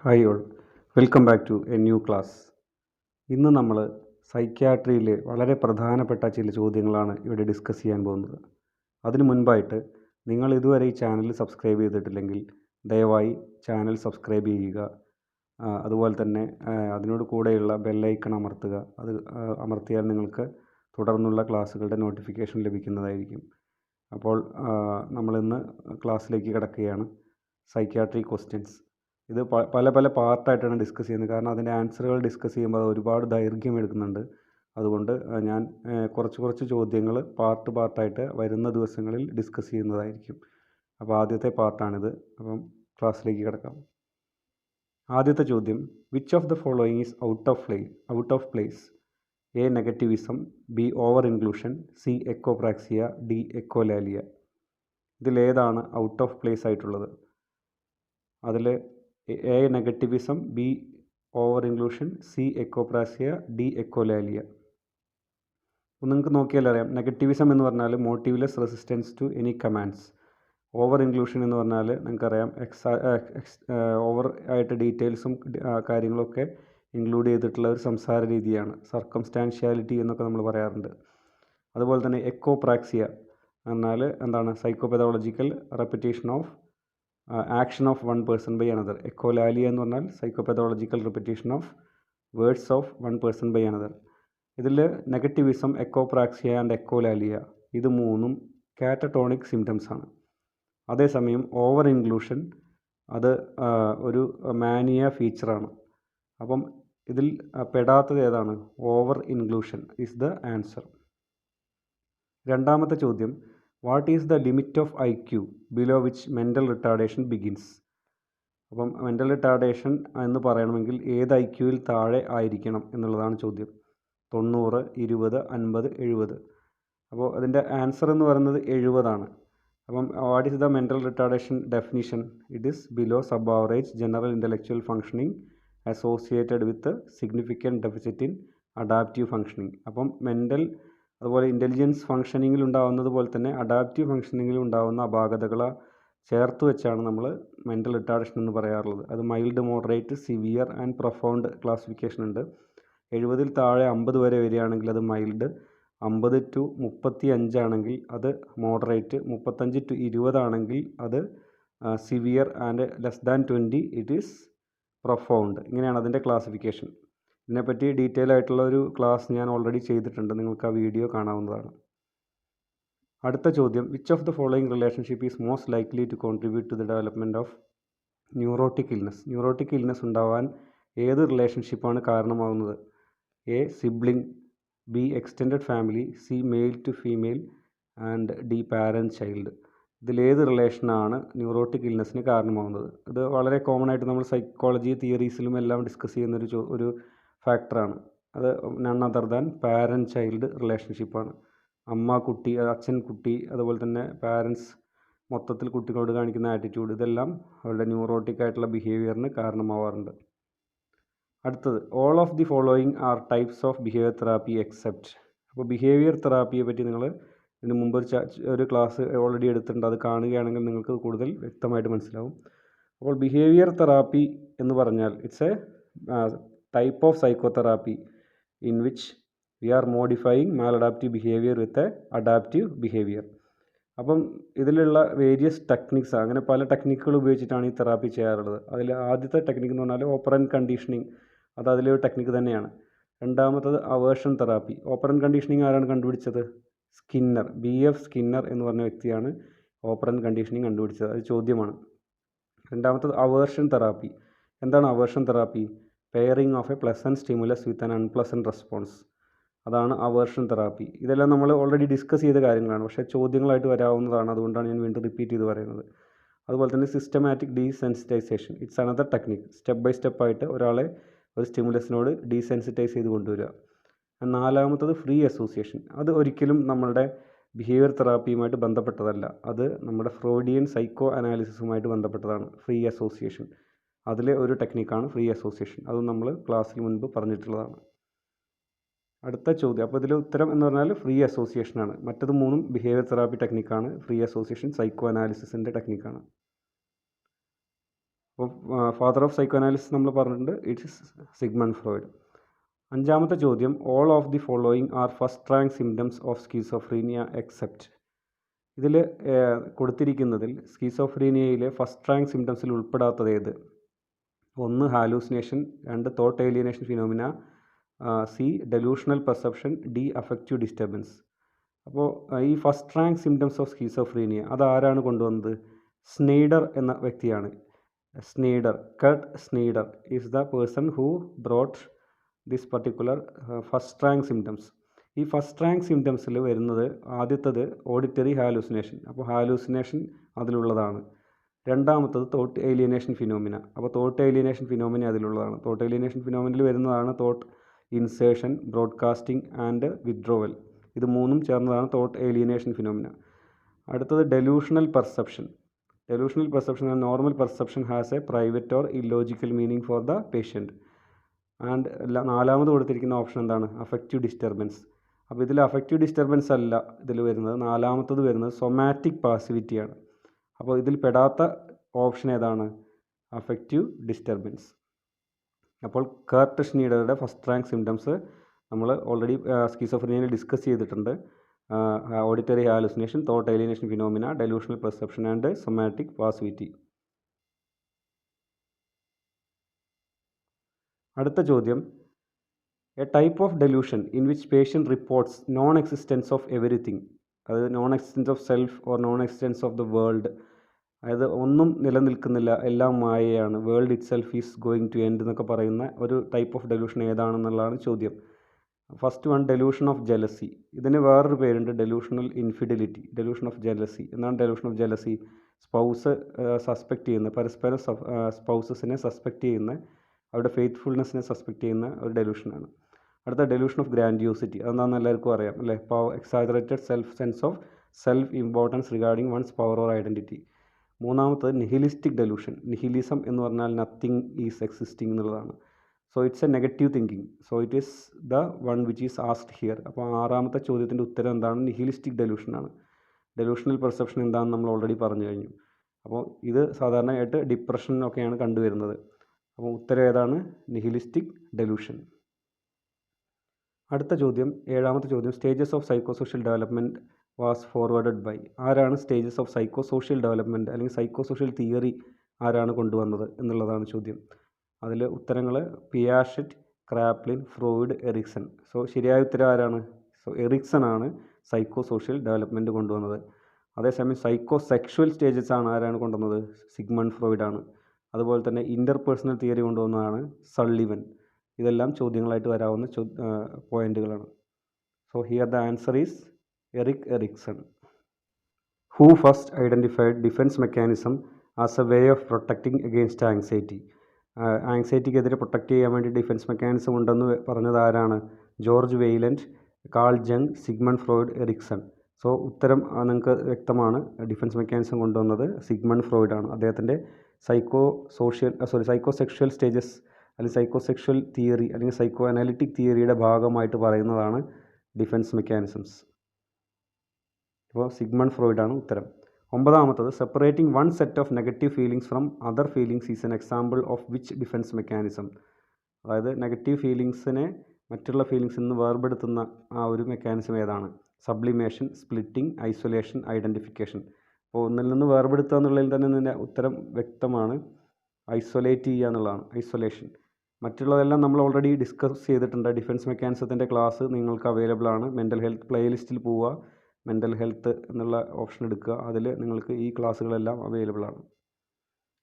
Hi all, welcome back to a new class. ഇന്ന് നമ്മൾ സൈക്യാട്രിയിലെ വളരെ പ്രധാനപ്പെട്ട ചില ചോദ്യങ്ങളാണ് ഇവിടെ ഡിസ്കസ് ചെയ്യാൻ പോകുന്നത്. അതിനു മുൻപായിട്ട് നിങ്ങൾ ഇതുവരെ ഈ ചാനൽ സബ്സ്ക്രൈബ് ചെയ്തിട്ടില്ലെങ്കിൽ ദയവായി ചാനൽ സബ്സ്ക്രൈബ് ചെയ്യുക. അതുപോലെ തന്നെ അതിനോട് കൂടെയുള്ള ബെല്ലൈക്കൺ അമർത്തുക. അത് അമർത്തിയാൽ നിങ്ങൾക്ക് തുടർന്നുള്ള ക്ലാസ്സുകളുടെ നോട്ടിഫിക്കേഷൻ ലഭിക്കുന്നതായിരിക്കും. അപ്പോൾ നമ്മളിന്ന് ക്ലാസ്സിലേക്ക് കിടക്കുകയാണ്. Psychiatry questions. ഇത് പല പാർട്ടായിട്ടാണ് ഡിസ്കസ് ചെയ്യുന്നത്. കാരണം അതിൻ്റെ ആൻസറുകൾ ഡിസ്കസ് ചെയ്യുമ്പോൾ അത് ഒരുപാട് ദൈർഘ്യം എടുക്കുന്നുണ്ട്. അതുകൊണ്ട് ഞാൻ കുറച്ച് ചോദ്യങ്ങൾ പാർട്ടായിട്ട് വരുന്ന ദിവസങ്ങളിൽ ഡിസ്കസ് ചെയ്യുന്നതായിരിക്കും. അപ്പോൾ ആദ്യത്തെ പാർട്ടാണിത്. അപ്പം ക്ലാസ്സിലേക്ക് കിടക്കാം. ആദ്യത്തെ ചോദ്യം, which of the following is out of place? A negativism, B over inclusion, C echopraxia, D echolalia. ഇതിലേതാണ് ഔട്ട് ഓഫ് പ്ലേസ് ആയിട്ടുള്ളത്? അതിൽ A negativism, B over inclusion, C echopraxia, D echolalia. അപ്പോൾ നിങ്ങൾക്ക് നോക്കിയാൽ അറിയാം, നെഗറ്റിവിസം എന്ന് പറഞ്ഞാൽ motiveless resistance to any commands. Over inclusion എന്ന് പറഞ്ഞാൽ നിങ്ങൾക്കറിയാം, ഓവർ ആയിട്ട് ഡീറ്റെയിൽസും കാര്യങ്ങളൊക്കെ ഇൻക്ലൂഡ് ചെയ്തിട്ടുള്ള ഒരു സംസാര രീതിയാണ്. സർക്കംസ്റ്റാൻഷ്യാലിറ്റി എന്നൊക്കെ നമ്മൾ പറയാറുണ്ട്. അതുപോലെ തന്നെ എക്കോപ്രാക്സിയ എന്നാൽ എന്താണ്? Psychopathological repetition of action of one person by another. Echolalia എന്ന് പറഞ്ഞാൽ psychopathological repetition of words of one person by another. ഇതിൽ നെഗറ്റിവിസം, എക്കോപ്രാക്സിയ ആൻഡ് എക്കോലാലിയ ഇത് മൂന്നും കാറ്റട്ടോണിക് സിംറ്റംസ് ആണ്. അതേസമയം ഓവർ ഇൻക്ലൂഷൻ അത് ഒരു മാനിയ ഫീച്ചറാണ്. അപ്പം ഇതിൽ പെടാത്തത് ഏതാണ്? Over inclusion is the answer. രണ്ടാമത്തെ ചോദ്യം, what is the limit of IQ below which mental retardation begins? അപ്പം മെൻ്റൽ റിട്ടാർഡേഷൻ എന്ന് പറയണമെങ്കിൽ ഏത് IQയിൽ താഴെ ആയിരിക്കണം എന്നുള്ളതാണ് ചോദ്യം. 90, 20, 50, 70. അപ്പോൾ അതിൻ്റെ ആൻസർ എന്ന് പറയുന്നത് 70 ആണ്. അപ്പം what is the mental retardation definition? It is below sub average general intellectual functioning associated with significant deficit in adaptive functioning. അപ്പം അതുപോലെ ഇൻ്റലിജൻസ് ഫങ്ഷനിങ്ങിൽ ഉണ്ടാകുന്നത് പോലെ തന്നെ അഡാപ്റ്റീവ് ഫങ്ഷനിങ്ങിൽ ഉണ്ടാകുന്ന അപാകതകളെ ചേർത്ത് വെച്ചാണ് നമ്മൾ മെൻ്റൽ റിട്ടാർഡേഷൻ എന്ന് പറയാറുള്ളത്. അത് mild, moderate, severe and profound classification ഉണ്ട്. 70-ൽ താഴെ 50 വരെ വരികയാണെങ്കിൽ അത് മൈൽഡ്, 50 to 35 ആണെങ്കിൽ അത് മോഡറേറ്റ്, 35 to 20 ആണെങ്കിൽ അത് severe and less than 20 it is profound. ഇങ്ങനെയാണ് അതിൻ്റെ ക്ലാസിഫിക്കേഷൻ. ഇതിനെപ്പറ്റി ഡീറ്റെയിൽ ആയിട്ടുള്ള ഒരു ക്ലാസ് ഞാൻ ഓൾറെഡി ചെയ്തിട്ടുണ്ട്. നിങ്ങൾക്ക് ആ വീഡിയോ കാണാവുന്നതാണ്. അടുത്ത ചോദ്യം, which of the following relationship is most likely to contribute to the development of neurotic illness? Neurotic illness ഉണ്ടാവാൻ ഏത് റിലേഷൻഷിപ്പാണ് കാരണമാകുന്നത്? A sibling, B extended family, C male to female and D parent child. ഇതിലേത് റിലേഷനാണ് neurotic ഇൽനെസ്സിന് കാരണമാകുന്നത്? ഇത് വളരെ കോമൺ ആയിട്ട് നമ്മൾ സൈക്കോളജി തിയറീസിലും എല്ലാം ഡിസ്കസ് ചെയ്യുന്ന ഒരു ഫാക്ടറാണ്. അത് none other than parent child റിലേഷൻഷിപ്പാണ്. അമ്മ കുട്ടി, അച്ഛൻ കുട്ടി, അതുപോലെ തന്നെ പാരൻസ് മൊത്തത്തിൽ കുട്ടികളോട് കാണിക്കുന്ന ആറ്റിറ്റ്യൂഡ്, ഇതെല്ലാം അവരുടെ ന്യൂറോട്ടിക് ആയിട്ടുള്ള ബിഹേവിയറിന് കാരണമാവാറുണ്ട്. അടുത്തത്, all of the following R types of behaviour therapy except. അപ്പോൾ ബിഹേവിയർ തെറാപ്പിയെ പറ്റി നിങ്ങൾ ഇതിന് മുമ്പ് ഒരു ക്ലാസ് ഓൾറെഡി എടുത്തിട്ടുണ്ട്. അത് കാണുകയാണെങ്കിൽ നിങ്ങൾക്ക് കൂടുതൽ വ്യക്തമായിട്ട് മനസ്സിലാവും. അപ്പോൾ ബിഹേവിയർ തെറാപ്പി എന്ന് പറഞ്ഞാൽ it's a type of psychotherapy in which we are modifying maladaptive behaviour with adaptive behaviour. അപ്പം ഇതിലുള്ള വേരിയസ് ടെക്നിക്സ്, അങ്ങനെ പല ടെക്നിക്കുകൾ ഉപയോഗിച്ചിട്ടാണ് ഈ തെറാപ്പി ചെയ്യാറുള്ളത്. അതിൽ ആദ്യത്തെ ടെക്നിക്ക് എന്ന് പറഞ്ഞാൽ ഓപ്പറൻറ്റ് കണ്ടീഷനിങ്. അത് അതിലൊരു ടെക്നിക്ക് തന്നെയാണ്. രണ്ടാമത്തത് അവേർഷൻ തെറാപ്പി. ഓപ്പറൻറ്റ് കണ്ടീഷനിങ് ആരാണ് കണ്ടുപിടിച്ചത്? സ്കിന്നർ, BF സ്കിന്നർ എന്ന് പറഞ്ഞ വ്യക്തിയാണ് ഓപ്പറൻറ്റ് കണ്ടീഷനിങ് കണ്ടുപിടിച്ചത്. അത് ചോദ്യമാണ്. രണ്ടാമത്തത് അവേർഷൻ തെറാപ്പി. എന്താണ് aversion therapy? Pairing of A pleasant stimulus with an unpleasant response. അതാണ് അവേർഷൻ തെറാപ്പി. ഇതെല്ലാം നമ്മൾ ഓൾറെഡി ഡിസ്കസ് ചെയ്ത കാര്യങ്ങളാണ്, പക്ഷേ ചോദ്യങ്ങളായിട്ട് വരാവുന്നതാണ്. അതുകൊണ്ടാണ് ഞാൻ വീണ്ടും റിപ്പീറ്റ് ചെയ്ത് പറയുന്നത്. അതുപോലെ തന്നെ systematic desensitisation, it's another technique. Step by സ്റ്റെപ്പായിട്ട് ഒരാളെ ഒരു സ്റ്റിമുലസിനോട് ഡീസെൻസിറ്റൈസ് ചെയ്ത് കൊണ്ടുവരിക. നാലാമത്തത് ഫ്രീ അസോസിയേഷൻ. അത് ഒരിക്കലും നമ്മളുടെ ബിഹേവിയർ തെറാപ്പിയുമായിട്ട് ബന്ധപ്പെട്ടതല്ല. അത് നമ്മുടെ ഫ്രോയിഡിയൻ സൈക്കോ അനാലിസിസുമായിട്ട് ബന്ധപ്പെട്ടതാണ് ഫ്രീ അസോസിയേഷൻ. അതിലെ ഒരു ടെക്നിക്കാണ് ഫ്രീ അസോസിയേഷൻ. അത് നമ്മൾ ക്ലാസ്സിൽ മുൻപ് പറഞ്ഞിട്ടുള്ളതാണ്. അടുത്ത ചോദ്യം, അപ്പോൾ ഇതിൽ ഉത്തരം എന്ന് പറഞ്ഞാൽ ഫ്രീ അസോസിയേഷനാണ്. മറ്റത് മൂന്നും ബിഹേവിയർ തെറാപ്പി ടെക്നിക്കാണ്. ഫ്രീ അസോസിയേഷൻ സൈക്കോ അനാലിസിസിൻ്റെ ടെക്നിക്കാണ്. അപ്പോൾ ഫാദർ ഓഫ് സൈക്കോ അനാലിസിസ് നമ്മൾ പറഞ്ഞിട്ടുണ്ട്, ഇറ്റ്സ് സിഗ്മണ്ട് ഫ്രോയിഡ്. അഞ്ചാമത്തെ ചോദ്യം, all of the following are first rank symptoms of schizophrenia except. ഇതിൽ കൊടുത്തിരിക്കുന്നതിൽ സ്കീസോഫ്രീനിയയിലെ ഫസ്റ്റ് റാങ്ക് സിംറ്റംസിൽ ഉൾപ്പെടാത്തത് ഏത്? 1 hallucination, 2 thought alienation phenomena, C delusional perception, D affective disturbance. അപ്പോൾ ഈ first rank symptoms of schizophrenia അതാരാണ് കൊണ്ടുവന്നത്? സ്നെയ്ഡർ എന്ന വ്യക്തിയാണ്. Schneider, Kurt Schneider is the person who brought this particular first rank symptoms. ഈ ഫസ്റ്റ് റാങ്ക് സിംറ്റംസിൽ വരുന്നത് ആദ്യത്തത് ഓഡിറ്ററി ഹാലൂസിനേഷൻ, അപ്പോൾ ഹാലൂസിനേഷൻ അതിലുള്ളതാണ്. രണ്ടാമത്തത് തോട്ട് ഏലിയനേഷൻ ഫിനോമിന, അപ്പോൾ തോട്ട് ഏലിയനേഷൻ ഫിനോമിന അതിലുള്ളതാണ്. തോട്ട് ഏലിയനേഷൻ ഫിനോമിനയിൽ വരുന്നതാണ് thought insertion, broadcasting and withdrawal. ഇത് മൂന്നും ചേർന്നതാണ് തോട്ട് ഏലിയനേഷൻ ഫിനോമിന. അടുത്തത് delusional perception. Delusional perception and normal perception has a private or illogical meaning for the patient. And നാലാമത് കൊടുത്തിരിക്കുന്ന ഓപ്ഷൻ എന്താണ്? Affective disturbance. അപ്പോൾ ഇതിൽ അഫക്റ്റീവ് ഡിസ്റ്റർബൻസ് അല്ല ഇതിൽ വരുന്നത്. നാലാമത്തത് വരുന്നത് സൊമാറ്റിക് പാസിവിറ്റിയാണ്. അപ്പോൾ ഇതിൽ പെടാത്ത ഓപ്ഷൻ ഏതാണ്? Affective disturbance. അപ്പോൾ കർട്ട് സ്നീഡറുടെ ഫസ്റ്റ് റാങ്ക് സിംറ്റംസ് നമ്മൾ ഓൾറെഡി സ്കീസോഫ്രീനിയയിൽ ഡിസ്കസ് ചെയ്തിട്ടുണ്ട്. Auditory hallucination, thought alienation phenomena, delusional perception and somatic passivity. അടുത്ത ചോദ്യം, a type of delusion in which patient reports non existence of everything, അതായത് non existence of self or non existence of the world, അതായത് ഒന്നും നിലനിൽക്കുന്നില്ല, എല്ലാം മായയാണ്, world itself is going to end എന്നൊക്കെ പറയുന്ന ഒരു ടൈപ്പ് ഓഫ് ഡെലൂഷൻ ഏതാണെന്നുള്ളതാണ് ചോദ്യം. First one, delusion of jealousy. ഇതിന് വേറൊരു പേരുണ്ട്, delusional infidelity. Delusion of jealousy എന്നാണ്. Delusion of jealousy spouse suspect ചെയ്യുന്ന, പരസ്പരം സ്പൗസസിനെ സസ്പെക്റ്റ് ചെയ്യുന്ന, അവരുടെ ഫെയ്ത്ത്ഫുൾനെസ്സിനെ സസ്പെക്റ്റ് ചെയ്യുന്ന ഒരു ഡെലൂഷനാണ്. അടുത്ത ഡെലൂഷൻ ഓഫ് ഗ്രാൻഡ്യൂസിറ്റി, അതെന്താണെന്ന് എല്ലാവർക്കും അറിയാം അല്ലേ? Exaggerated sense of self importance regarding one's power or identity. മൂന്നാമത്തത് നിഹിലിസ്റ്റിക് ഡെലൂഷൻ. നിഹിലിസം എന്ന് പറഞ്ഞാൽ നത്തിങ് ഈസ് എക്സിസ്റ്റിംഗ് എന്നുള്ളതാണ്. So it's a negative thinking. So it is the one which is asked here. അപ്പോൾ ആറാമത്തെ ചോദ്യത്തിൻ്റെ ഉത്തരം എന്താണ്? നിഹിലിസ്റ്റിക് ഡെലൂഷനാണ്. ഡെലൂഷണൽ പെർസെപ്ഷൻ എന്താണെന്ന് നമ്മൾ ഓൾറെഡി പറഞ്ഞു കഴിഞ്ഞു. അപ്പോൾ ഇത് സാധാരണയായിട്ട് ഡിപ്രഷനൊക്കെയാണ് കണ്ടുവരുന്നത്. അപ്പോൾ ഉത്തരം ഏതാണ്? Nihilistic delusion. അടുത്ത ചോദ്യം, ഏഴാമത്തെ ചോദ്യം, stages of psycho social development was forwarded by. ആരാണ് stages of psycho social development അല്ലെങ്കിൽ സൈക്കോ സോഷ്യൽ തിയറി ആരാണ് കൊണ്ടുവന്നത് എന്നുള്ളതാണ് ചോദ്യം. അതിൽ ഉത്തരങ്ങൾ Piaget, Kraepelin, Freud, Erikson. So ശരിയായ ഉത്തരം ആരാണ്? സോ എറിക്സൺ ആണ് സൈക്കോ സോഷ്യൽ ഡെവലപ്മെൻറ്റ് കൊണ്ടുവന്നത്. അതേസമയം സൈക്കോ സെക്ഷുവൽ സ്റ്റേജസ് ആണ് ആരാണ് കൊണ്ടുവന്നത്? സിഗ്മണ്ട് ഫ്രോയിഡ് ആണ്. അതുപോലെ തന്നെ ഇൻ്റർപേഴ്സണൽ തിയറി കൊണ്ടുവന്നതാണ് സള്ളിവൻ. ഇതെല്ലാം ചോദ്യങ്ങളായിട്ട് വരാവുന്ന പോയിന്റുകളാണ്. So here the answer is Eric Erikson. Who first identified defence mechanism as a way of protecting against anxiety. ആങ്സൈറ്റിക്കെതിരെ പ്രൊട്ടക്റ്റ് ചെയ്യാൻ വേണ്ടി ഡിഫെൻസ് മെക്കാനിസം ഉണ്ടെന്ന് പറഞ്ഞത് ആരാണ്? George Vaillant, Carl Jung, Sigmund Freud, Erikson. So ഉത്തരം നിങ്ങൾക്ക് വ്യക്തമാണ്. ഡിഫെൻസ് മെക്കാനിസം കൊണ്ടുവന്നത് സിഗ്മണ്ട് ഫ്രോയിഡ് ആണ്. അദ്ദേഹത്തിൻ്റെ സൈക്കോ സെക്ഷൽ സ്റ്റേജസ് അല്ലെങ്കിൽ സൈക്കോ സെക്ഷൽ തിയറി അല്ലെങ്കിൽ സൈക്കോ അനാലിറ്റിക് തിയറിയുടെ ഭാഗമായിട്ട് പറയുന്നതാണ് ഡിഫെൻസ് മെക്കാനിസംസ്. അപ്പോൾ സിഗ്മണ്ട് ഫ്രോയിഡ് ആണ് ഉത്തരം. ഒമ്പതാമത്തത്, separating one set of negative feelings from other feelings is an example of which defence mechanism. അതായത് നെഗറ്റീവ് ഫീലിങ്സിനെ മറ്റുള്ള ഫീലിങ്സിൽ നിന്ന് വേർപെടുത്തുന്ന ആ ഒരു മെക്കാനിസം ഏതാണ്? Sublimation, splitting, isolation, identification. അപ്പോൾ ഒന്നിൽ നിന്ന് വേർപെടുത്തുക എന്നുള്ളതിൽ തന്നെ ഇതിൻ്റെ ഉത്തരം വ്യക്തമാണ്. ഐസൊലേറ്റ് ചെയ്യുക എന്നുള്ളതാണ് ഐസൊലേഷൻ. മറ്റുള്ളതെല്ലാം നമ്മൾ ഓൾറെഡി ഡിസ്കസ് ചെയ്തിട്ടുണ്ട്. ഡിഫെൻസ് മെക്കാനിസത്തിൻ്റെ ക്ലാസ് നിങ്ങൾക്ക് അവൈലബിൾ ആണ്. മെൻ്റൽ ഹെൽത്ത് പ്ലേലിസ്റ്റിൽ പോവുക, മെൻ്റൽ ഹെൽത്ത് എന്നുള്ള ഓപ്ഷൻ എടുക്കുക, അതിൽ നിങ്ങൾക്ക് ഈ ക്ലാസ്സുകളെല്ലാം അവൈലബിൾ ആണ്.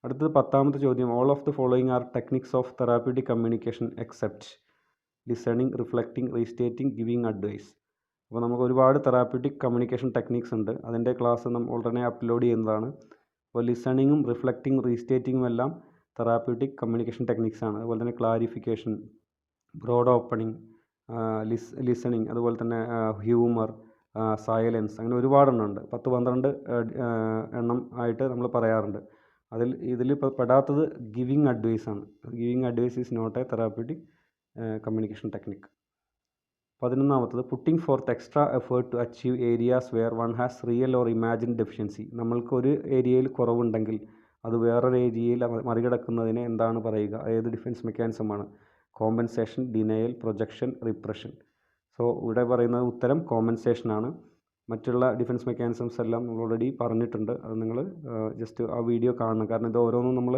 അടുത്തത് പത്താമത്തെ ചോദ്യം, all of the following are techniques of therapeutic communication except listening, reflecting, restating, giving advice. അപ്പോൾ നമുക്ക് ഒരുപാട് തെറാപ്യൂട്ടിക് കമ്മ്യൂണിക്കേഷൻ ടെക്നിക്സ് ഉണ്ട്. അതിൻ്റെ ക്ലാസ് നമ്മൾ ഓൾറെഡി അപ്ലോഡ് ചെയ്യുന്നതാണ്. അപ്പോൾ ലിസണിങ്ങും റിഫ്ലക്റ്റിംഗും റീസ്റ്റേറ്റിങ്ങും എല്ലാം തെറാപ്യൂട്ടിക് കമ്മ്യൂണിക്കേഷൻ ടെക്നിക്സ് ആണ്. അതുപോലെ തന്നെ ക്ലാരിഫിക്കേഷൻ, ബ്രോഡ് ഓപ്പണിംഗ്, ലിസണിങ്, അതുപോലെ തന്നെ ഹ്യൂമർ, സൈലൻസ്, അങ്ങനെ ഒരുപാടെണ്ണമുണ്ട്. 10-12 എണ്ണം ആയിട്ട് നമ്മൾ പറയാറുണ്ട്. ഇതിലിപ്പോൾ പെടാത്തത് ഗിവിങ് അഡ്വൈസ് ആണ്. Giving advice is not a therapeutic communication technique. 11ാമത്തത്, putting forth extra effort to achieve areas where one has real or imagine deficiency. നമ്മൾക്ക് ഒരു ഏരിയയിൽ കുറവുണ്ടെങ്കിൽ അത് വേറൊരു ഏരിയയിൽ മറികടക്കുന്നതിനെ എന്താണ് പറയുക? ഏത് ഡിഫെൻസ് മെക്കാനിസമാണ്? Compensation, denial, projection, repression. So ഇവിടെ പറയുന്നത് ഉത്തരം കോമ്പൻസേഷനാണ്. മറ്റുള്ള ഡിഫെൻസ് മെക്കാനിസംസ് എല്ലാം നമ്മൾ ഓൾറെഡി പറഞ്ഞിട്ടുണ്ട്. അത് നിങ്ങൾ ജസ്റ്റ് ആ വീഡിയോ കാണണം. കാരണം ഇത് ഓരോന്നും നമ്മൾ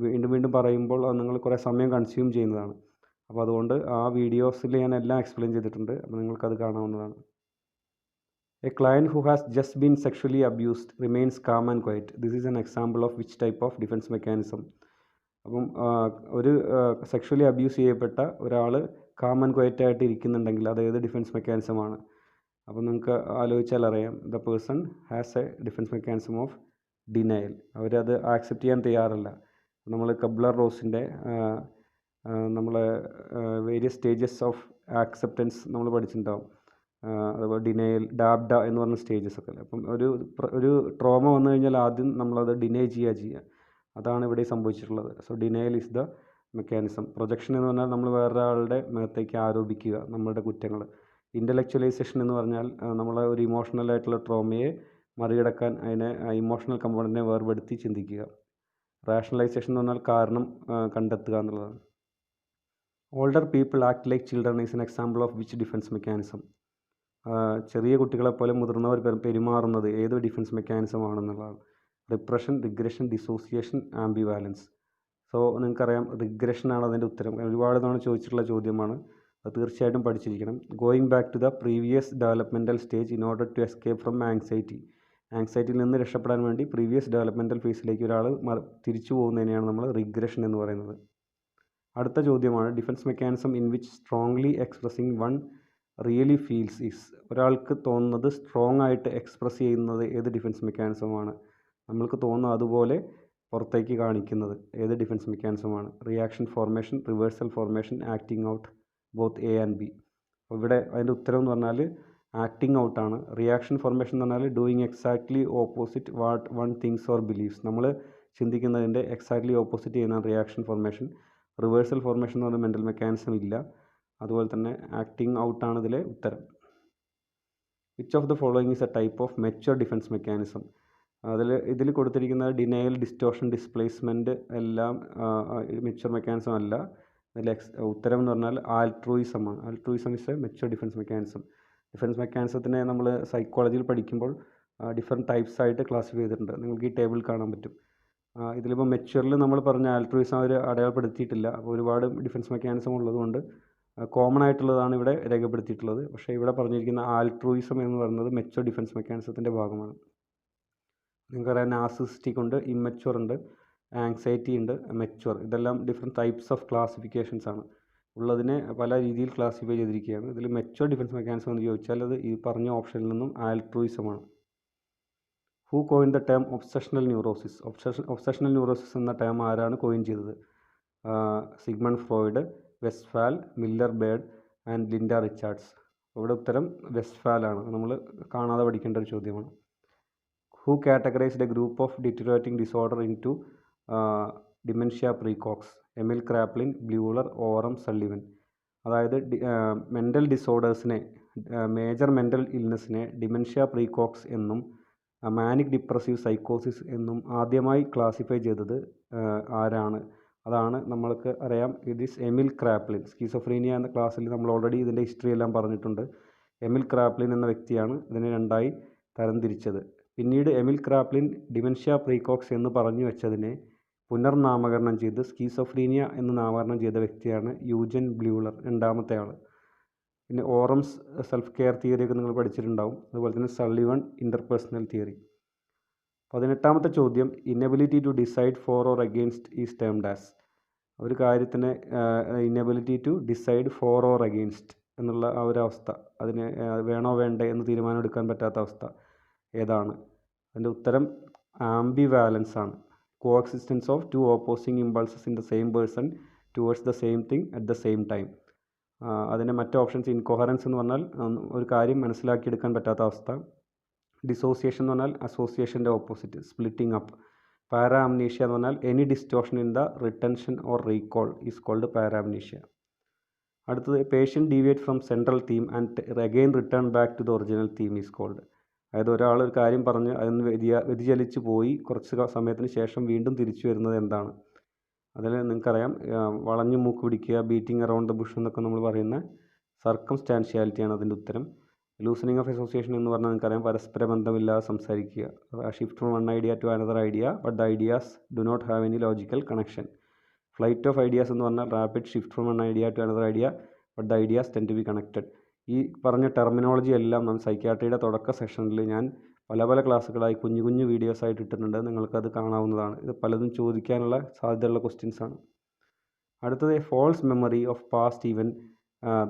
വീണ്ടും വീണ്ടും പറയുമ്പോൾ അത് നിങ്ങൾ കുറേ സമയം കൺസ്യൂം ചെയ്യുന്നതാണ്. അപ്പോൾ അതുകൊണ്ട് ആ വീഡിയോസിൽ ഞാൻ എല്ലാം എക്സ്പ്ലെയിൻ ചെയ്തിട്ടുണ്ട്. അപ്പോൾ നിങ്ങൾക്കത് കാണാവുന്നതാണ്. A client who has just been sexually abused remains calm and quiet. This is an example of which type of defense mechanism? അപ്പം ഒരു സെക്ഷുവലി അബ്യൂസ് ചെയ്യപ്പെട്ട ഒരാൾ കാം ആൻഡ് ക്വയറ്റ് ആയിട്ട് ഇരിക്കുന്നുണ്ടെങ്കിൽ അത് ഏത് ഡിഫെൻസ് മെക്കാനിസമാണ്? അപ്പം നിങ്ങൾക്ക് ആലോചിച്ചാൽ അറിയാം. The person has A defence mechanism of denial. അവരത് ആക്സെപ്റ്റ് ചെയ്യാൻ തയ്യാറല്ല. നമ്മൾ കബ്ലർ റോസിൻ്റെ നമ്മളെ വേരിയസ് സ്റ്റേജസ് ഓഫ് ആക്സെപ്റ്റൻസ് നമ്മൾ പഠിച്ചിട്ടുണ്ടാവും. അതുപോലെ ഡിനയൽ, ഡാബ്ഡ എന്ന് പറഞ്ഞ സ്റ്റേജസ് ഒക്കെ. അപ്പം ഒരു ട്രോമ വന്നു കഴിഞ്ഞാൽ ആദ്യം നമ്മളത് ഡിനൈ ചെയ്യുക. അതാണ് ഇവിടെ സംഭവിച്ചിട്ടുള്ളത്. So denial is the mechanism. Projection എന്ന് പറഞ്ഞാൽ നമ്മൾ വേറൊരാളുടെ മേത്തേക്ക് ആരോപിക്കുക നമ്മളുടെ കുറ്റങ്ങൾ. ഇൻ്റലക്ച്വലൈസേഷൻ എന്ന് പറഞ്ഞാൽ നമ്മളെ ഒരു ഇമോഷണൽ ആയിട്ടുള്ള ട്രോമയെ മറികടക്കാൻ അതിനെ ഇമോഷണൽ കമ്പോണൻറ്റിനെ വേർപെടുത്തി ചിന്തിക്കുക. റാഷണലൈസേഷൻ എന്ന് പറഞ്ഞാൽ കാരണം കണ്ടെത്തുക എന്നുള്ളതാണ്. Older people act like children is an example of which defence mechanism? ചെറിയ കുട്ടികളെപ്പോലെ മുതിർന്നവർ പെരുമാറുന്നത് ഏത് ഡിഫെൻസ് മെക്കാനിസം ആണെന്നുള്ളതാണ്. Repression, regression, dissociation, ambivalence. So നിങ്ങൾക്കറിയാം റിഗ്രഷനാണ് അതിൻ്റെ ഉത്തരം. ഒരുപാട് തവണ ചോദിച്ചിട്ടുള്ള ചോദ്യമാണ്. അത് തീർച്ചയായിട്ടും പഠിച്ചിരിക്കണം. Going back to the previous developmental stage in order to escape from anxiety. ആങ്സൈറ്റിയിൽ നിന്ന് രക്ഷപ്പെടാൻ വേണ്ടി പ്രീവിയസ് ഡെവലപ്മെൻറ്റൽ ഫേസിലേക്ക് ഒരാൾ തിരിച്ചു പോകുന്നതിനെയാണ് നമ്മൾ റിഗ്രഷൻ എന്ന് പറയുന്നത്. അടുത്ത ചോദ്യമാണ് defence mechanism in which strongly expressing one really feels is. ഒരാൾക്ക് തോന്നുന്നത് സ്ട്രോങ് ആയിട്ട് എക്സ്പ്രസ് ചെയ്യുന്നത് ഏത് ഡിഫെൻസ് മെക്കാനിസമാണ്? നമ്മൾക്ക് തോന്നുന്നത് അതുപോലെ പുറത്തേക്ക് കാണിക്കുന്നത് ഏത് ഡിഫെൻസ് മെക്കാനിസമാണ്? Reaction formation, reversal formation, acting out, both A and B. അപ്പോൾ ഇവിടെ അതിൻ്റെ ഉത്തരം എന്ന് പറഞ്ഞാൽ ആക്ടിങ് ഔട്ടാണ്. റിയാക്ഷൻ ഫോർമേഷൻ എന്ന് പറഞ്ഞാൽ doing exactly opposite what one thinks or believes. നമ്മൾ ചിന്തിക്കുന്നതിൻ്റെ എക്സാക്ട്ലി ഓപ്പോസിറ്റ് ചെയ്യുന്ന റിയാക്ഷൻ ഫോർമേഷൻ. റിവേഴ്സൽ ഫോർമേഷൻ എന്ന് പറഞ്ഞാൽ മെൻ്റൽ മെക്കാനിസം ഇല്ല. അതുപോലെ തന്നെ ആക്ടിങ് ഔട്ടാണ് ഇതിലെ ഉത്തരം. Which of the following is a type of mature defence mechanism? ഇതിൽ കൊടുത്തിരിക്കുന്ന ഡിനയൽ, ഡിസ്റ്റോർഷൻ, ഡിസ്പ്ലേസ്മെൻറ്റ് എല്ലാം മെച്വർ മെക്കാനിസം അല്ല. അതിൽ ഉത്തരം എന്ന് പറഞ്ഞാൽ ആൾട്രൂയിസമാണ്. Altruism is a mature defence mechanism. Defence മെക്കാനിസത്തിനെ നമ്മൾ സൈക്കോളജിയിൽ പഠിക്കുമ്പോൾ ഡിഫറെൻറ്റ് ടൈപ്സ് ആയിട്ട് ക്ലാസിഫൈ ചെയ്തിട്ടുണ്ട്. നിങ്ങൾക്ക് ഈ ടേബിൾ കാണാൻ പറ്റും. ഇതിലിപ്പോൾ മെച്വറിൽ നമ്മൾ പറഞ്ഞ ആൾട്രൂയിസം അവർ അടയാളപ്പെടുത്തിയിട്ടില്ല. അപ്പോൾ ഒരുപാട് ഡിഫെൻസ് മെക്കാനിസം ഉള്ളതുകൊണ്ട് കോമൺ ആയിട്ടുള്ളതാണ് ഇവിടെ രേഖപ്പെടുത്തിയിട്ടുള്ളത്. പക്ഷേ ഇവിടെ പറഞ്ഞിരിക്കുന്ന ആൾട്രൂയിസം എന്ന് പറയുന്നത് മെച്വർ ഡിഫെൻസ് മെക്കാനിസത്തിൻ്റെ ഭാഗമാണ്. നിങ്ങൾക്കറിയാം നാർസിസിസ്റ്റിക് ഉണ്ട്, ഇമ്മച്വർ ഉണ്ട്, ആങ്സൈറ്റി ഉണ്ട്, മെച്വർ. ഇതെല്ലാം ഡിഫറെൻറ്റ് ടൈപ്സ് ഓഫ് ക്ലാസിഫിക്കേഷൻസ് ആണ്. ഉള്ളതിനെ പല രീതിയിൽ ക്ലാസിഫൈ ചെയ്തിരിക്കുകയാണ്. ഇതിൽ മെച്വർ ഡിഫെൻസ് മെക്കാനിസം എന്ന് ചോദിച്ചാൽ അത് ഈ പറഞ്ഞ ഓപ്ഷനിൽ നിന്നും ആൾട്രൂയിസമാണ്. Who coin the term obsessional neurosis? Obsessional neurosis എന്ന ടേം ആരാണ് കോയിൻ ചെയ്തത്? Sigmund Freud, Westphal, Miller Bird and Linda Richards. ഇവിടെ ഉത്തരം വെസ്റ്റ്ഫാലാണ്. നമ്മൾ കാണാതെ പഠിക്കേണ്ട ഒരു ചോദ്യമാണ്. Who categorised a group of deteriorating disorder into dementia praecox? Emil Kraepelin, Bleuler, Oram, Sullivan. അതായത് മെൻ്റൽ ഡിസോർഡേഴ്സിനെ, മേജർ മെൻ്റൽ ഇൽനെസ്സിനെ ഡിമെൻഷ്യ പ്രീകോക്സ് എന്നും മാനിക് ഡിപ്രസീവ് സൈക്കോസിസ് എന്നും ആദ്യമായി ക്ലാസിഫൈ ചെയ്തത് ആരാണ്? അതാണ് നമ്മൾക്ക് അറിയാം. ഇത് ഈസ് എമിൽ ക്രാപ്ലിൻ. സ്കീസോഫ്രീനിയ എന്ന ക്ലാസ്സിൽ നമ്മൾ ഓൾറെഡി ഇതിൻ്റെ ഹിസ്റ്ററി എല്ലാം പറഞ്ഞിട്ടുണ്ട്. എമിൽ ക്രാപ്ലിൻ എന്ന വ്യക്തിയാണ് ഇതിനെ രണ്ടായി തരംതിരിച്ചത്. പിന്നീട് എമിൽ ക്രാപ്ലിൻ ഡിമെൻഷ്യ പ്രീകോക്സ് എന്ന് പറഞ്ഞു വെച്ചതിനെ പുനർനാമകരണം ചെയ്ത് സ്കീസോഫ്രീനിയ എന്ന് നാമകരണം ചെയ്ത വ്യക്തിയാണ് യൂജൻ ബ്ലൂളർ, രണ്ടാമത്തെ ആൾ. പിന്നെ ഓറംസ് സെൽഫ് കെയർ തിയറിയൊക്കെ നിങ്ങൾ പഠിച്ചിട്ടുണ്ടാവും. അതുപോലെ തന്നെ സള്ളിവൺ ഇൻ്റർപേഴ്സണൽ തിയറി. 18ാമത്തെ ചോദ്യം, inability to decide for or against is termed as. ഒരു കാര്യത്തിന് inability to decide for or against എന്നുള്ള ആ ഒരു അവസ്ഥ, അതിന് വേണോ വേണ്ടേ എന്ന് തീരുമാനം എടുക്കാൻ പറ്റാത്ത അവസ്ഥ ഏതാണ്? അതിൻ്റെ ഉത്തരം ആംബിവാലൻസ് ആണ്. കോ existence of two opposing impulses in the same person towards the same thing at the same time. അതിൻ്റെ മറ്റ് ഓപ്ഷൻസ് ഇൻകൊഹറൻസ് എന്ന് പറഞ്ഞാൽ ഒരു കാര്യം മനസ്സിലാക്കിയെടുക്കാൻ പറ്റാത്ത അവസ്ഥ. ഡിസോസിയേഷൻ എന്ന് പറഞ്ഞാൽ അസോസിയേഷൻ്റെ ഓപ്പോസിറ്റ്, സ്പ്ലിറ്റിംഗ് അപ്പ്. പാരാഅംനീഷ്യ എന്ന് പറഞ്ഞാൽ any distortion in the retention or recall is called paramnesia. അടുത്തത് patient deviate from central theme and again return back to the original theme is called. അതായത് ഒരാൾ ഒരു കാര്യം പറഞ്ഞ് അതിന് വ്യതിചലിച്ച് പോയി കുറച്ച് സമയത്തിന് ശേഷം വീണ്ടും തിരിച്ചു വരുന്നത് എന്താണ്? അതിൽ നിങ്ങൾക്കറിയാം, വളഞ്ഞു മൂക്ക് പിടിക്കുക, ബീറ്റിംഗ് അറൗണ്ട് ദ ബുഷ് എന്നൊക്കെ നമ്മൾ പറയുന്ന സർക്കംസ്റ്റാൻഷ്യാലിറ്റിയാണ് അതിൻ്റെ ഉത്തരം. ലൂസനിങ് ഓഫ് അസോസിയേഷൻ എന്ന് പറഞ്ഞാൽ നിങ്ങൾക്കറിയാം, പരസ്പര ബന്ധമില്ലാതെ സംസാരിക്കുക. Shift from one idea to another idea but the ideas do not have any logical connection. Flight of ideas എന്ന് പറഞ്ഞാൽ rapid shift from one idea to another idea but the ideas tend to be connected. ഈ പറഞ്ഞ terminology എല്ലാം നമ്മൾ സൈക്യാട്രിയുടെ തുടക്ക സെഷനിൽ ഞാൻ പല ക്ലാസ്സുകളായി കുഞ്ഞു കുഞ്ഞു വീഡിയോസ് ആയിട്ട് ഇട്ടിട്ടുണ്ട്. നിങ്ങൾക്കത് കാണാവുന്നതാണ്. ഇത് പലതും ചോദിക്കാനുള്ള സാധ്യതയുള്ള ക്വസ്റ്റ്യൻസാണ്. അടുത്തത് false memory of past event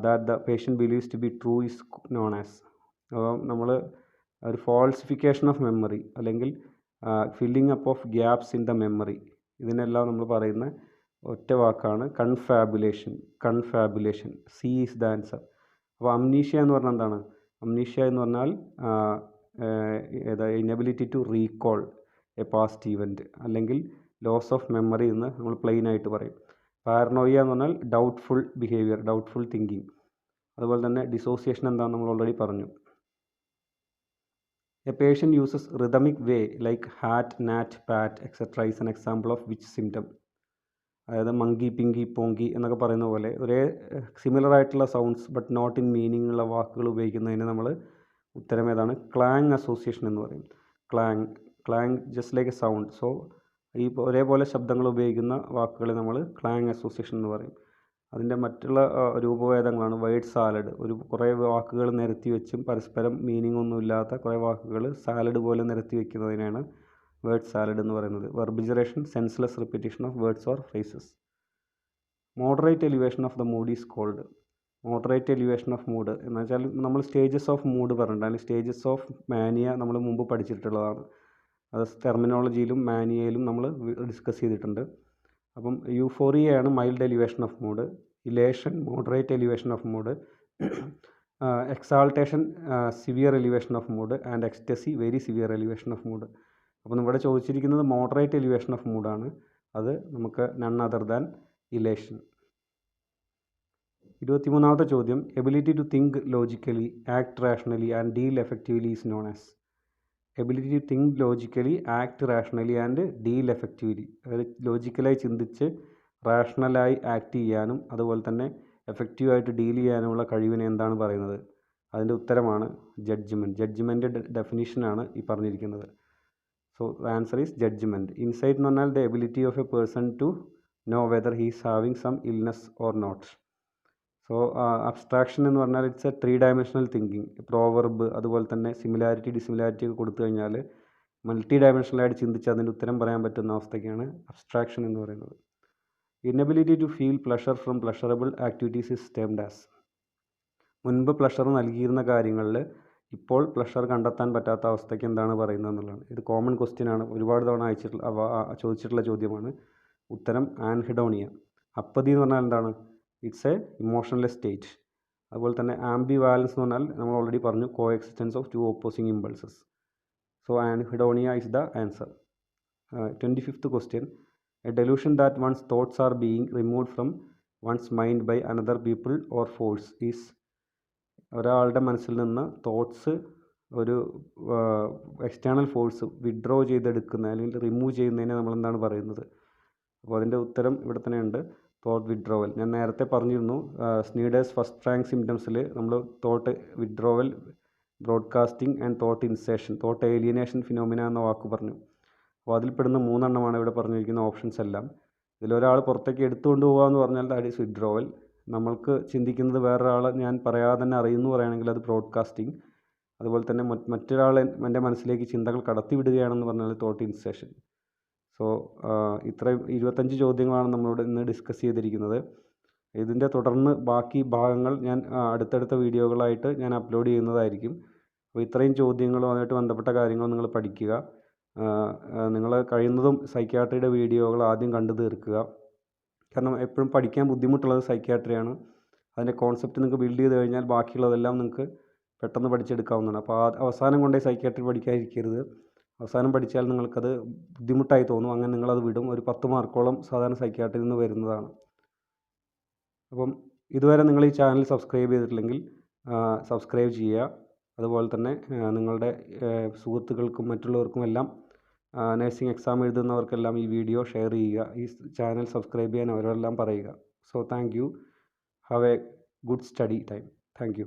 that the patient believes to be true is known as. അപ്പോൾ നമ്മൾ ഒരു ഫോൾസിഫിക്കേഷൻ ഓഫ് മെമ്മറി അല്ലെങ്കിൽ filling up of gaps in the memory, ഇതിനെല്ലാം നമ്മൾ പറയുന്ന ഒറ്റ വാക്കാണ് confabulation. C is the answer. അപ്പോൾ അംനീഷ്യ എന്ന് പറഞ്ഞാൽ എന്താണ്? അംനീഷ്യ എന്ന് പറഞ്ഞാൽ inability to recall a past event അല്ലെങ്കിൽ ലോസ് ഓഫ് മെമ്മറി എന്ന് നമ്മൾ പ്ലെയിൻ ആയിട്ട് പറയും. പാരനോയിയ എന്ന് പറഞ്ഞാൽ ഡൗട്ട്ഫുൾ ബിഹേവിയർ, ഡൗട്ട്ഫുൾ തിങ്കിങ്. അതുപോലെ തന്നെ ഡിസോസിയേഷൻ എന്താണെന്ന് നമ്മൾ ഓൾറെഡി പറഞ്ഞു. A patient uses rhythmic way like hat, nat, pat etcetera is an example of which symptom? അതായത് മങ്കി, പിങ്കി, പോങ്കി എന്നൊക്കെ പറയുന്ന പോലെ ഒരേ സിമിലർ ആയിട്ടുള്ള sounds but not in meaning ഉള്ള വാക്കുകൾ ഉപയോഗിക്കുന്നതിന് നമ്മൾ ഉത്തരം ഏതാണ്? ക്ലാങ് അസോസിയേഷൻ എന്ന് പറയും. Clang just like A sound. So ഈ ഒരേപോലെ ശബ്ദങ്ങൾ ഉപയോഗിക്കുന്ന വാക്കുകളെ നമ്മൾ ക്ലാങ് അസോസിയേഷൻ എന്ന് പറയും. അതിൻ്റെ മറ്റുള്ള രൂപഭേദങ്ങളാണ് വേർഡ് സാലഡ്. കുറേ വാക്കുകൾ നിരത്തി വെച്ചും പരസ്പരം മീനിങ് ഒന്നും ഇല്ലാത്ത കുറേ വാക്കുകൾ സാലഡ് പോലെ നിരത്തി വയ്ക്കുന്നതിനാണ് വേർഡ് സാലഡ് എന്ന് പറയുന്നത്. Verbigeration, senseless repetition of words or phrases. Moderate elevation of the mood is called. Moderate elevation of mood എന്ന് വെച്ചാൽ നമ്മൾ സ്റ്റേജസ് ഓഫ് മൂഡ് പറഞ്ഞിട്ടുണ്ട്. അല്ലെങ്കിൽ സ്റ്റേജസ് ഓഫ് മാനിയ നമ്മൾ മുമ്പ് പഠിച്ചിട്ടുള്ളതാണ്. അത് ടെർമിനോളജിയിലും മാനിയയിലും നമ്മൾ ഡിസ്കസ് ചെയ്തിട്ടുണ്ട്. അപ്പം യൂഫോറിയയാണ് mild elevation of mood, elation moderate elevation of mood, exaltation severe elevation of mood and ecstasy very severe elevation of mood. അപ്പോൾ ഇവിടെ ചോദിച്ചിരിക്കുന്നത് മോഡറേറ്റ് എലിവേഷൻ ഓഫ് മൂഡാണ്. അത് നമുക്ക് നൺ അതർ ദാൻ ഇലേഷൻ. 23ാമത്തെ ചോദ്യം, ability to think logically, act rationally and deal effectively is known as. Ability to think logically, act rationally and deal effectively. അതായത് ലോജിക്കലായി ചിന്തിച്ച് റാഷണലായി ആക്ട് ചെയ്യാനും അതുപോലെ തന്നെ എഫക്റ്റീവായിട്ട് ഡീൽ ചെയ്യാനുമുള്ള കഴിവിനെ എന്താണ് പറയുന്നത്? അതിൻ്റെ ഉത്തരമാണ് ജഡ്ജ്മെൻറ്റ്. ജഡ്ജ്മെൻറ്റ് ഡെഫിനിഷനാണ് ഈ പറഞ്ഞിരിക്കുന്നത്. So the answer is judgement. Insight എന്ന് പറഞ്ഞാൽ the ability of a person to know whether he is having some illness or not. So abstraction എന്ന് പറഞ്ഞാൽ it's a 3 dimensional thinking. Proverb അതുപോലെ തന്നെ സിമിലാരിറ്റി ഡിസിമിലാരിറ്റി ഒക്കെ കൊടുത്തു കഴിഞ്ഞാൽ മൾട്ടി ഡയമെൻഷണലായിട്ട് ചിന്തിച്ച് അതിൻ്റെ ഉത്തരം പറയാൻ പറ്റുന്ന അവസ്ഥയ്ക്കാണ് അബ്സ്ട്രാക്ഷൻ എന്ന് പറയുന്നത്. Inability to feel pleasure from pleasurable activities is termed as. മുൻപ് പ്ലഷർ നൽകിയിരുന്ന കാര്യങ്ങളിൽ ഇപ്പോൾ പ്ലഷർ കണ്ടെത്താൻ പറ്റാത്ത അവസ്ഥയ്ക്ക് എന്താണ് പറയുന്നത് എന്നുള്ളതാണ്. ഇത് കോമൺ ക്വസ്റ്റ്യൻ ആണ്, ഒരുപാട് തവണ ചോദിച്ചിട്ടുള്ള ചോദ്യമാണ്. ഉത്തരം ആൻഹിഡോണിയ. അപ്പതി എന്ന് പറഞ്ഞാൽ എന്താണ്? It's a emotionless state. അതുപോലെ തന്നെ ആംബി വാലൻസ് എന്ന് പറഞ്ഞാൽ നമ്മൾ ഓൾറെഡി പറഞ്ഞു, coexistence of 2 opposing impulses. So anhedonia is the answer. 25th question, a delusion that one's thoughts are being removed from one's mind by another people or force is. ഒരാളുടെ മനസ്സിൽ നിന്ന് thoughts ഒരു external force withdraw ചെയ്തെടുക്കുന്ന അല്ലെങ്കിൽ remove ചെയ്യുന്നതിനെ നമ്മൾ എന്താണ് പറയുന്നത്? അപ്പോൾ അതിൻ്റെ ഉത്തരം ഇവിടെ തന്നെയുണ്ട്, തോട്ട് വിഡ്രോവൽ. ഞാൻ നേരത്തെ പറഞ്ഞിരുന്നു സ്നീഡേഴ്സ് ഫസ്റ്റ് റാങ്ക് സിംറ്റംസിൽ നമ്മൾ thought withdrawal, broadcasting and thought ഇൻസേഷൻ, thought alienation phenomena എന്ന വാക്ക് പറഞ്ഞു. അപ്പോൾ അതിൽപ്പെടുന്ന 3 എണ്ണമാണ് ഇവിടെ പറഞ്ഞിരിക്കുന്ന ഓപ്ഷൻസ് എല്ലാം. ഇതിലൊരാൾ പുറത്തേക്ക് എടുത്തുകൊണ്ട് പോകുക എന്ന് പറഞ്ഞാൽ ദാറ്റ് ഈസ് വിഡ്രോവൽ. നമ്മൾക്ക് ചിന്തിക്കുന്നത് വേറൊരാൾ ഞാൻ പറയാതെ തന്നെ അറിയുന്നു പറയുകയാണെങ്കിൽ അത് ബ്രോഡ്കാസ്റ്റിംഗ്. അതുപോലെ തന്നെ മറ്റൊരാൾ എൻ്റെ മനസ്സിലേക്ക് ചിന്തകൾ കടത്തിവിടുകയാണെന്ന് പറഞ്ഞാൽ തോട്ട് ഇൻസേഷൻ. സോ ഇത്രയും 25 ചോദ്യങ്ങളാണ് നമ്മളോട് ഇന്ന് ഡിസ്കസ് ചെയ്തിരിക്കുന്നത്. ഇതിൻ്റെ തുടർന്ന് ബാക്കി ഭാഗങ്ങൾ ഞാൻ അടുത്തടുത്ത വീഡിയോകളായിട്ട് ഞാൻ അപ്ലോഡ് ചെയ്യുന്നതായിരിക്കും. അപ്പോൾ ഇത്രയും ചോദ്യങ്ങളും അതുമായിട്ട് ബന്ധപ്പെട്ട കാര്യങ്ങൾ നിങ്ങൾ പഠിക്കുക. നിങ്ങൾ കഴിയുന്നതും സൈക്യാട്രിയുടെ വീഡിയോകൾ ആദ്യം കണ്ടു തീർക്കുക. കാരണം എപ്പോഴും പഠിക്കാൻ ബുദ്ധിമുട്ടുള്ളത് സൈക്യാട്രിയാണ്. അതിൻ്റെ കോൺസെപ്റ്റ് നിങ്ങൾക്ക് ബിൽഡ് ചെയ്ത് കഴിഞ്ഞാൽ ബാക്കിയുള്ളതെല്ലാം നിങ്ങൾക്ക് പെട്ടെന്ന് പഠിച്ചെടുക്കാവുന്നതാണ്. അപ്പോൾ അവസാനം കൊണ്ടേ സൈക്യാട്രി പഠിക്കാതിരിക്കരുത്. അവസാനം പഠിച്ചാൽ നിങ്ങൾക്കത് ബുദ്ധിമുട്ടായി തോന്നും. അങ്ങനെ നിങ്ങളത് വിടും. ഒരു 10 മാർക്കോളം സാധാരണ സൈക്യാട്രിയിൽ നിന്ന് വരുന്നതാണ്. അപ്പം ഇതുവരെ നിങ്ങൾ ഈ ചാനൽ സബ്സ്ക്രൈബ് ചെയ്തിട്ടില്ലെങ്കിൽ സബ്സ്ക്രൈബ് ചെയ്യുക. അതുപോലെ തന്നെ നിങ്ങളുടെ സുഹൃത്തുക്കൾക്കും മറ്റുള്ളവർക്കുമെല്ലാം നഴ്സിംഗ് എക്സാം എഴുതുന്നവർക്കെല്ലാം ഈ വീഡിയോ ഷെയർ ചെയ്യുക. ഈ ചാനൽ സബ്സ്ക്രൈബ് ചെയ്യാൻ അവരെല്ലാം പറയുക. So thank you. Have A good study time. Thank you.